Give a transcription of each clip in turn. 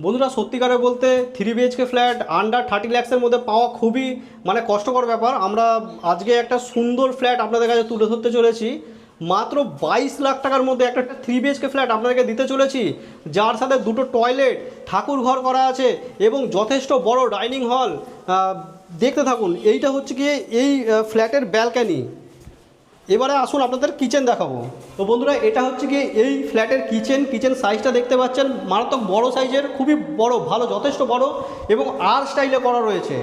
বন্ধুরা সত্যিকারে বলতে 3 BHK ফ্ল্যাট আন্ডার 30 লাখসের মধ্যে পাওয়া খুবই কষ্টকর ব্যাপার। আমরা আজকে একটা সুন্দর ফ্ল্যাট আপনাদের কাছে তুলে ধরতে চলেছি। মাত্র 22 লাখ টাকার মধ্যে একটা 3 BHK ফ্ল্যাট আপনাদেরকে দিতে চলেছি, যার সাথে দুটো টয়লেট, ঠাকুর ঘর করা আছে এবং যথেষ্ট বড় ডাইনিং হল। দেখতে থাকুন, এইটা হচ্ছে গিয়ে এই ফ্ল্যাটের ব্যালকানি। এবারে আসুন আপনাদের কিচেন দেখাবো। তো বন্ধুরা, এটা হচ্ছে গিয়ে এই ফ্ল্যাটের কিচেন সাইজটা দেখতে পাচ্ছেন, মারাত্মক বড় সাইজের, খুবই বড়, ভালো, যথেষ্ট বড় এবং আর স্টাইলে করা রয়েছে।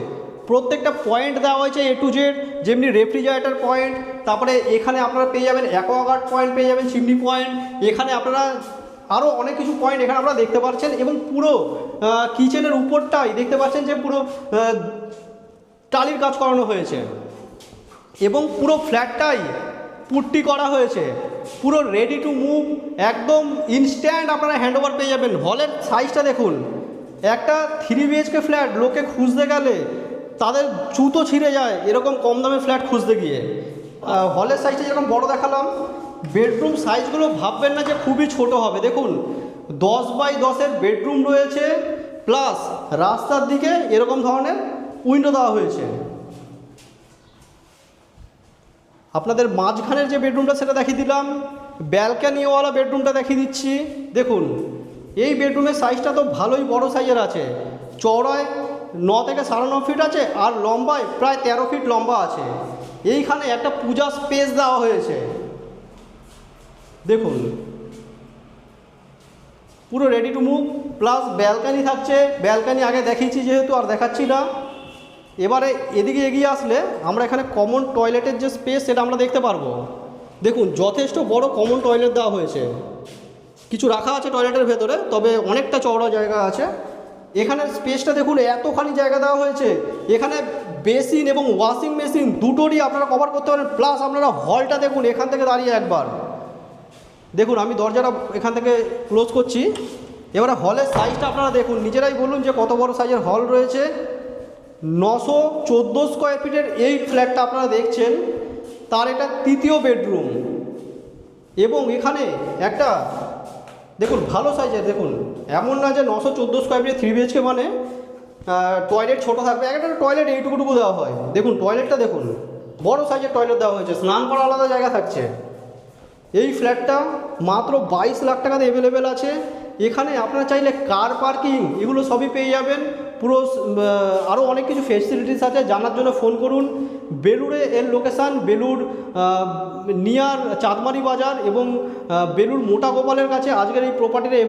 প্রত্যেকটা পয়েন্ট দেওয়া হয়েছে A to Z, যেমনি রেফ্রিজারেটর পয়েন্ট, তারপরে এখানে আপনারা পেয়ে যাবেন অ্যাকোয়াগার্ড পয়েন্ট, পেয়ে যাবেন চিমনি পয়েন্ট, এখানে আপনারা আরও অনেক কিছু পয়েন্ট এখানে আপনারা দেখতে পাচ্ছেন। এবং পুরো কিচেনের উপরটাই দেখতে পাচ্ছেন যে পুরো টালির কাজ করানো হয়েছে এবং পুরো ফ্ল্যাটটাই পুট্টি করা হয়েছে, পুরো রেডি টু মুভ, একদম ইনস্ট্যান্ট আপনারা হ্যান্ডওভার পেয়ে যাবেন। হলের সাইজটা দেখুন, একটা 3 BHK ফ্ল্যাট লোকে খুঁজতে গেলে তাদের জুতো ছিঁড়ে যায় এরকম কম দামে ফ্ল্যাট খুঁজতে গিয়ে। হলের সাইজটা যেরকম বড় দেখালাম, বেডরুম সাইজগুলো ভাববেন না যে খুবই ছোট হবে। দেখুন 10x10-এর বেডরুম রয়েছে, প্লাস রাস্তার দিকে এরকম ধরনের উইন্ডো দেওয়া হয়েছে। আপনাদের মাঝখানের যে বেডরুমটা সেটা দেখিয়ে দিলাম, ব্যালকানিওয়ালা বেডরুমটা দেখিয়ে দিচ্ছি। দেখুন এই বেডরুমের সাইজটা তো ভালোই বড় সাইজের আছে, চওড়ায় 9 থেকে 9.5 ফিট আছে আর লম্বায় প্রায় 13 ফিট লম্বা আছে। এইখানে একটা পূজা স্পেস দেওয়া হয়েছে, দেখুন পুরো ready to move, plus balcony থাকছে। ব্যালকানি আগে দেখিয়েছি যেহেতু আর দেখাচ্ছি না। এবারে এদিকে এগিয়ে আসলে আমরা এখানে কমন টয়লেটের যে স্পেস সেটা আমরা দেখতে পারবো। দেখুন যথেষ্ট বড় কমন টয়লেট দেওয়া হয়েছে, কিছু রাখা আছে টয়লেটের ভেতরে, তবে অনেকটা চওড়া জায়গা আছে। এখানের স্পেসটা দেখুন, এতখানি জায়গা দেওয়া হয়েছে। এখানে বেসিন এবং ওয়াশিং মেশিন দুটোরই আপনারা কভার করতে পারেন। প্লাস আপনারা হলটা দেখুন, এখান থেকে দাঁড়িয়ে একবার দেখুন, আমি দরজাটা এখান থেকে ক্লোজ করছি। এবারে হলের সাইজটা আপনারা দেখুন, নিজেরাই বলুন যে কত বড় সাইজের হল রয়েছে। 914 স্কোয়ার ফিটের এই ফ্ল্যাটটা আপনারা দেখছেন, তার এটা 3য় বেডরুম এবং এখানে একটা দেখুন ভালো সাইজের, দেখুন এমন না যে 914 স্কোয়ার ফিটের 3 BHK মানে টয়লেট ছোটো থাকবে, একটা টয়লেট এইটুকুটুকু দেওয়া হয়। দেখুন টয়লেটটা দেখুন, বড় সাইজের টয়লেট দেওয়া হয়েছে, স্নান করার আলাদা জায়গা থাকছে। এই ফ্ল্যাটটা মাত্র 22 লাখ টাকাতে অ্যাভেলেবেল আছে। এখানে আপনারা চাইলে কার পার্কিং এগুলো সবই পেয়ে যাবেন। পুরো আরও অনেক কিছু ফেসিলিটিস আছে, জানার জন্য ফোন করুন। বেলুড়ে এর লোকেশান, বেলুড় নিয়ার চাঁদমারি বাজার এবং বেলুড় মোটা গোপালের কাছে আজকের এই প্রপার্টির